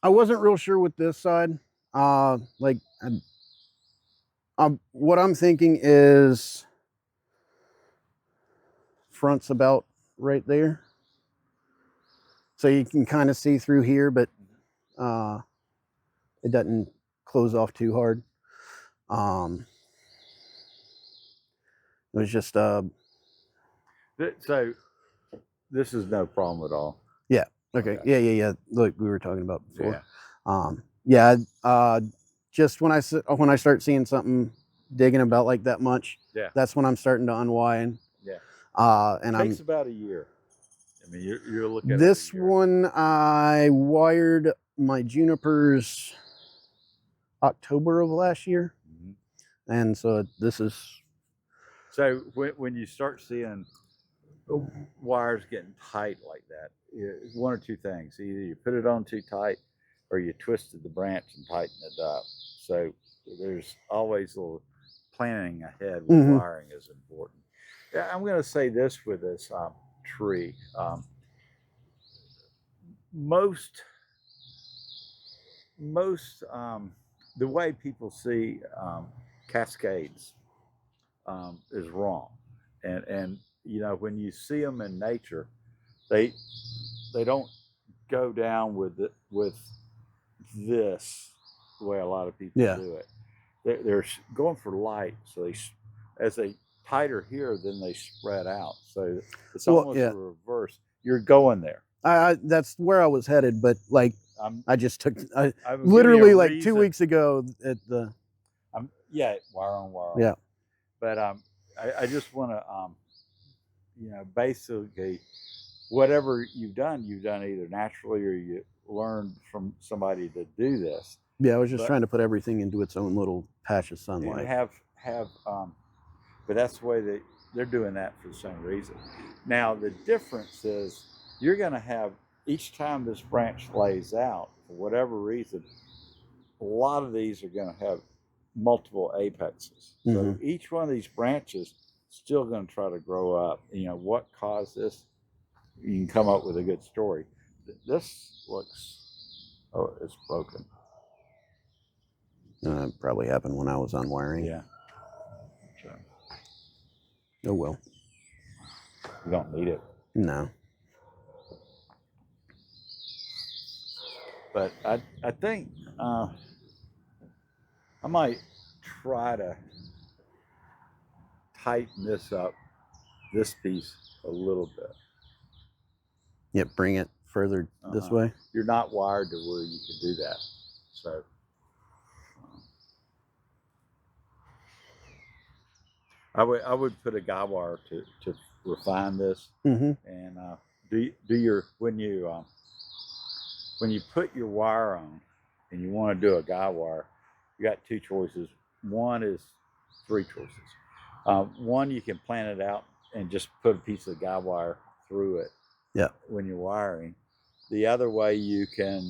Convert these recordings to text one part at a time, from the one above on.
I wasn't real sure with this side. Like, what I'm thinking is front's about right there, so you can kind of see through here, but it doesn't close off too hard. It was just So this is no problem at all. yeah. Okay. Yeah. Look, we were talking about before. Yeah. Yeah. Just when I start seeing something digging about like that much, Yeah. that's when I'm starting to unwind. Yeah. And it takes about a year. I mean, you're looking at this a year. one I wired my junipers October of last year, and so this is. So when you start seeing wires getting tight like that, one or two things: either you put it on too tight, or you twisted the branch and tightened it up. So there's always a little planning ahead with wiring is important. Yeah, I'm going to say this with this tree. Most the way people see cascades is wrong, and you know, when you see them in nature, they don't go down with this the way a lot of people do it. They're going for light, so as they tighter here, then they spread out. So it's almost a reverse. You're going there. That's where I was headed, but like I just took literally like 2 weeks ago at the. Wire on wire on. Yeah. But I just want to you know, basically whatever you've done either naturally or you learned from somebody to do this. Yeah, I was just trying to put everything into its own little patch of sunlight. But that's the way they're doing that for the same reason. Now the difference is you're going to have, each time this branch lays out, for whatever reason, a lot of these are going to have multiple apexes. So each one of these branches still going to try to grow up. You know, what caused this? You can come up with a good story. This looks, oh, it's broken. Probably happened when I was unwiring. Yeah. So. Oh well. You don't need it. No. But I think I might try to tighten this up, this piece, a little bit. Yep, bring it further this way. You're not wired to where you can do that. So I would put a guy wire to refine this. And do your when you put your wire on and you want to do a guy wire, you got two choices. One is three choices. One, you can plan it out and just put a piece of guy wire through it. Yeah. When you're wiring. The other way, you can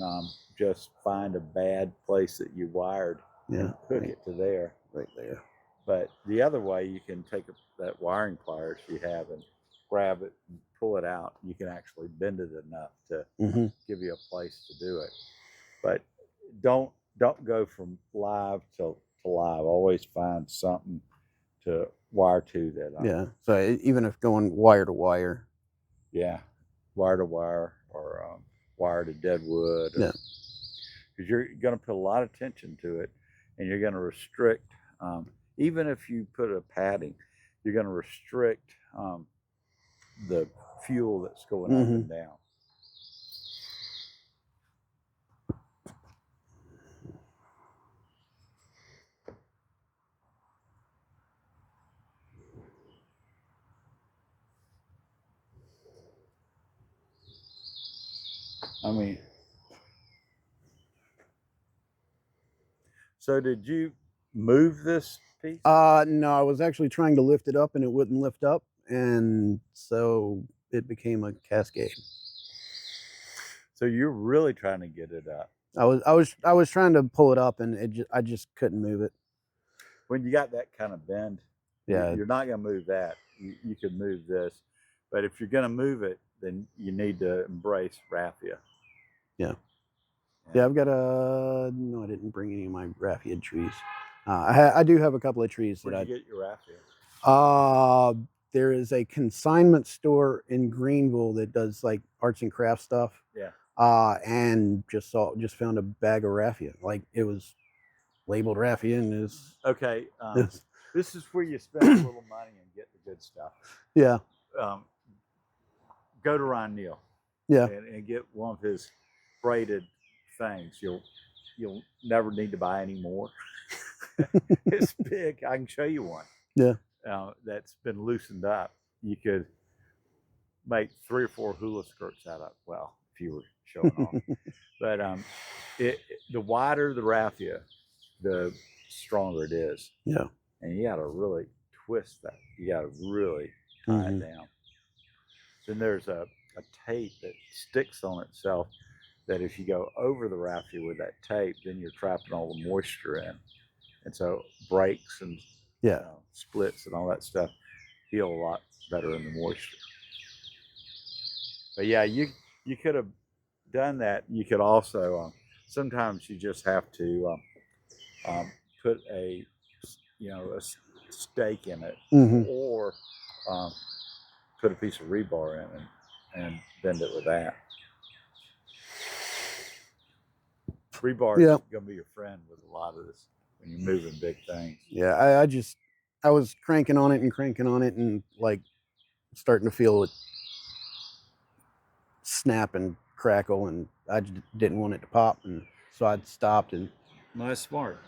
just find a bad place that you wired and hook it to there. Right there. But the other way, you can take that wiring pliers you have and grab it and pull it out. You can actually bend it enough to give you a place to do it. But don't go from live to live. Always find something to wire to that. So even if going wire to wire. Yeah, wire to wire or wire to dead wood. Because you're going to put a lot of tension to it, and you're going to restrict. Even if you put a padding, you're going to restrict the fuel that's going up and down. I mean, so did you move this piece? No, I was actually trying to lift it up and it wouldn't lift up, and so it became a cascade. So you're really trying to get it up. I was trying to pull it up, and I just couldn't move it. When you got that kind of bend, you're not going to move that. You can move this, but if you're going to move it, then you need to embrace raffia. Yeah. Yeah, I've got no, I didn't bring any of my raffia trees. I do have a couple of trees that Where'd you get your raffia? There is a consignment store in Greenville that does like arts and crafts stuff. Yeah. And just found a bag of raffia. Like it was labeled raffia and is okay. This is where you spend a little money and get the good stuff. Yeah. Go to Ron Neal. Yeah. And get one of his braided things. You'll never need to buy any more. It's big. I can show you one. Yeah. That's been loosened up. You could make 3 or 4 hula skirts out of. Well, if you were showing off. But the wider the raffia, the stronger it is. Yeah. And you got to really twist that. You got to really tie it down. Then there's a tape that sticks on itself that if you go over the raffia with that tape, then you're trapping all the moisture in. And so breaks and splits and all that stuff heal a lot better in the moisture. But yeah, you could have done that. You could also, sometimes you just have to put a stake in it, or put a piece of rebar in it and bend it with that. Rebar is going to be your friend with a lot of this when you're moving big things. Yeah, I was cranking on it and like starting to feel it snap and crackle, and I just didn't want it to pop, and so I stopped. And that's smart.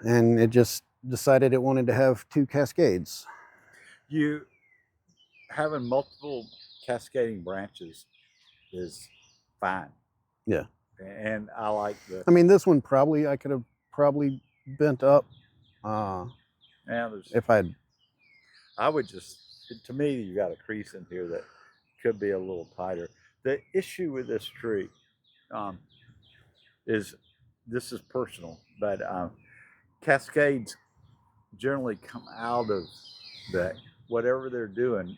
And it just decided it wanted to have 2 cascades. You having multiple cascading branches is fine. Yeah. And I like I mean, this one I could have probably bent up. If I would just, to me, you got a crease in here that could be a little tighter. The issue with this tree is, this is personal, but cascades generally come out of whatever they're doing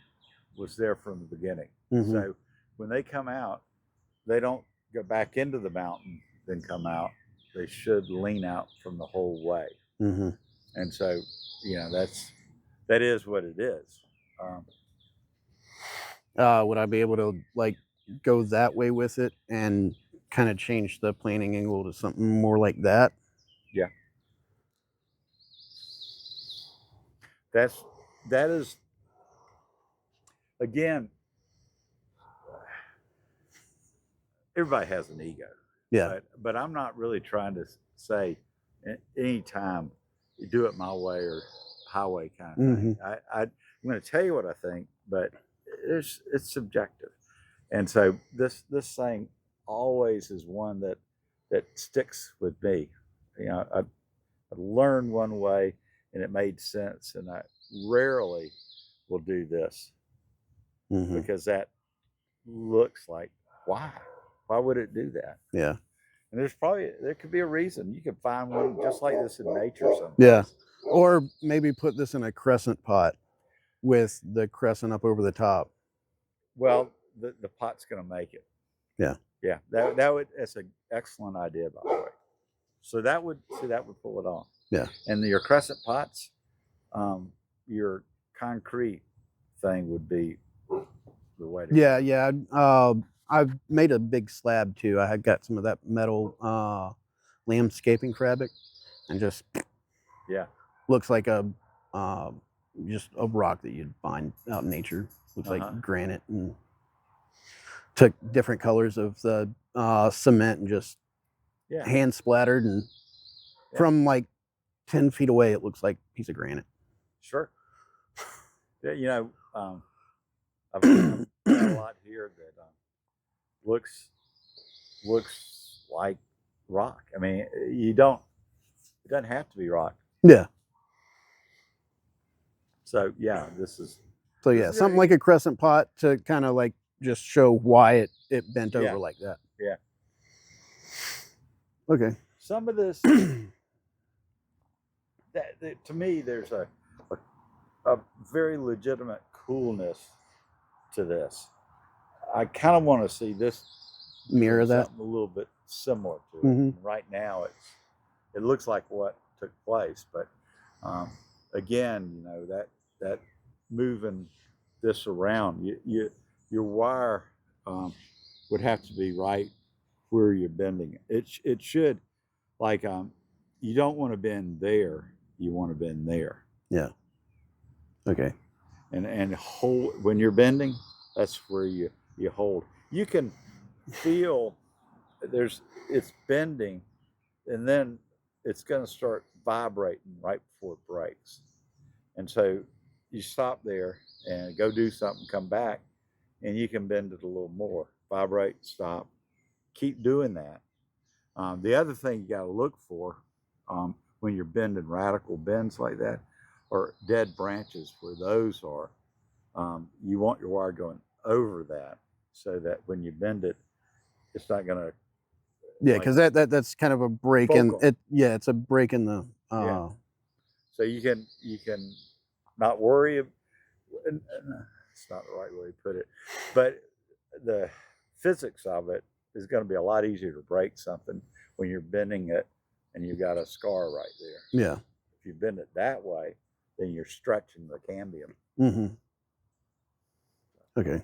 was there from the beginning. So when they come out, they don't go back into the mountain, then come out. They should lean out from the whole way. And so, that is what it is. Would I be able to like go that way with it and kind of change the planing angle to something more like that? Yeah. That is, again, everybody has an ego. Yeah. But I'm not really trying to say anytime you do it my way or highway kind of thing. I'm going to tell you what I think, but it's subjective. And so this thing always is one that sticks with me. I learned one way and it made sense, and I rarely will do this because that looks like, why would it do that? Yeah. And there could be a reason. You could find one just like this in nature someplace. Yeah. Or maybe put this in a crescent pot with the crescent up over the top. Well, the pot's going to make it. Yeah. Yeah. That's an excellent idea, by the way. So that would pull it off. Yeah. And your crescent pots, your concrete thing would be the way to go. Yeah. I've made a big slab too. I had got some of that metal landscaping fabric, and just looks like just a rock that you'd find out in nature. Looks like granite, and took different colors of the cement and just hand splattered, and from like 10 feet away it looks like a piece of granite. Sure. Yeah, I've got a lot here that looks like rock. I mean, it doesn't have to be rock. Yeah. So yeah, this is something like a crescent pot to kind of like just show why it bent over like that. Yeah. Okay. Some of this that to me, there's a very legitimate coolness to this. I kind of want to see this mirror that a little bit similar to it. Mhm. And right now, it looks like what took place, but again, you know, that moving this around, your wire would have to be right where you're bending it. It should, like, you don't want to bend there. You want to bend there. Yeah. Okay. And hold when you're bending. That's where you hold. You can feel it's bending, and then it's going to start vibrating right before it breaks. And so you stop there and go do something, come back, and you can bend it a little more. Vibrate, stop, keep doing that. The other thing you got to look for when you're bending radical bends like that, or dead branches where those are. You want your wire going over that so that when you bend it, it's not going to. Yeah, because that's kind of a break in it. Yeah, it's a break in the. Yeah. So you can not worry. It's not the right way to put it, but the physics of it is going to be a lot easier to break something when you're bending it and you've got a scar right there. Yeah. If you bend it that way, then you're stretching the cambium. Mm-hmm. Okay.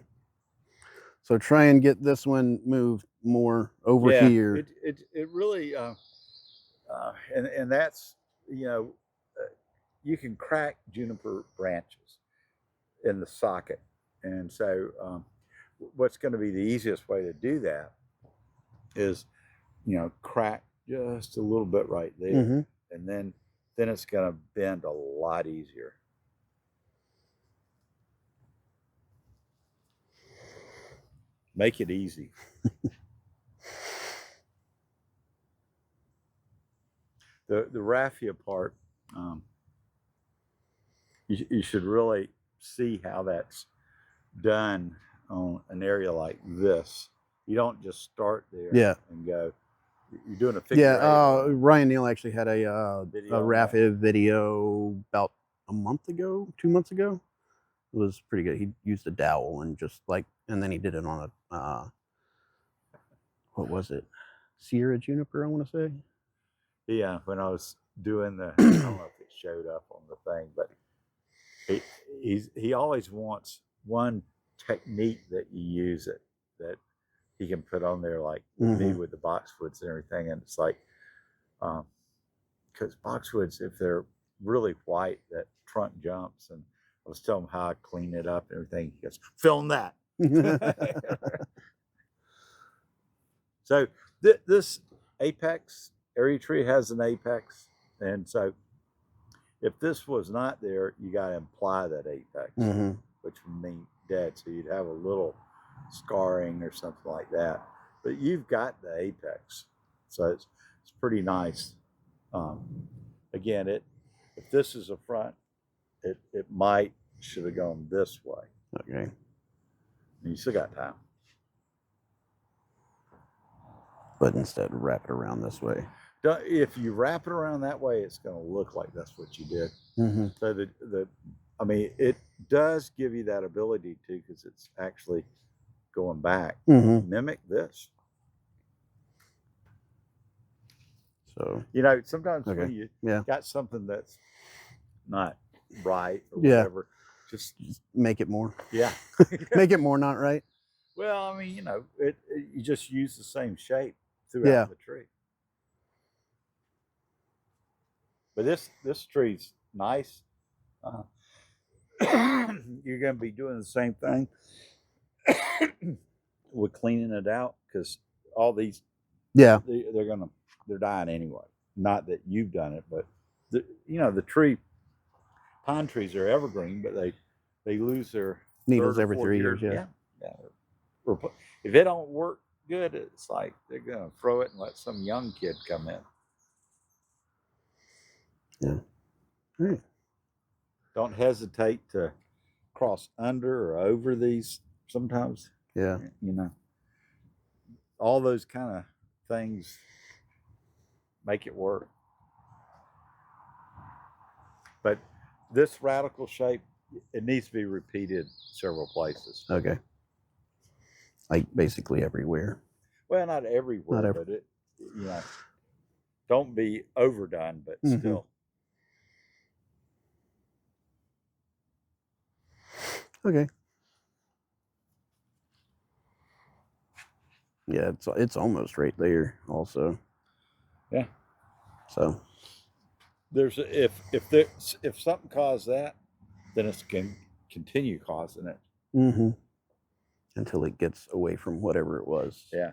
So try and get this one moved more over here. It really, and that's, you know, you can crack juniper branches in the socket. And so what's going to be the easiest way to do that is, you know, crack just a little bit right there. Mm-hmm. And then it's going to bend a lot easier. Make it easy. The raffia part, you should really see how that's done on an area like this. You don't just start there and go. You're doing a figure eight. Ryan Neal actually had a raffia video about a month ago, 2 months ago. It was pretty good. He used a dowel and just like, and then he did it on a what was it? Sierra juniper, I want to say. Yeah, when I was doing the, I don't know if it showed up on the thing, but he always wants one technique that you use it that he can put on there, like me with the boxwoods and everything. And it's like, because boxwoods, if they're really white, that trunk jumps. And I was telling him how I clean it up and everything. He goes, film that. So this apex, area tree has an apex. And so if this was not there, you got to imply that apex, which would mean dead. So you'd have a little scarring or something like that. But you've got the apex. So it's pretty nice. Again, if this is a front, it should have gone this way. Okay. And you still got time. But instead, wrap it around this way. If you wrap it around that way, it's going to look like that's what you did. So I mean, it does give you that ability to, because it's actually going back. Mimic this. So, you know, sometimes when you got something that's not right or whatever, just make it more. Yeah. Make it more not right. Well, I mean, you know, you just use the same shape throughout the tree. But this tree's nice. You're going to be doing the same thing with cleaning it out, because all these, they're dying anyway. Not that you've done it, but you know, pine trees are evergreen, but they lose their needles every 3 years. Yeah. If it don't work good, it's like they're going to throw it and let some young kid come in. Yeah. Right. Don't hesitate to cross under or over these sometimes. Yeah. You know, all those kind of things make it work. But this radical shape, it needs to be repeated several places. Okay. Like basically everywhere. Well, not everywhere, but don't be overdone, but still. Okay. Yeah, it's almost right there also. Yeah. So There's if something caused that, then it's can continue causing it. until it gets away from whatever it was. Yeah.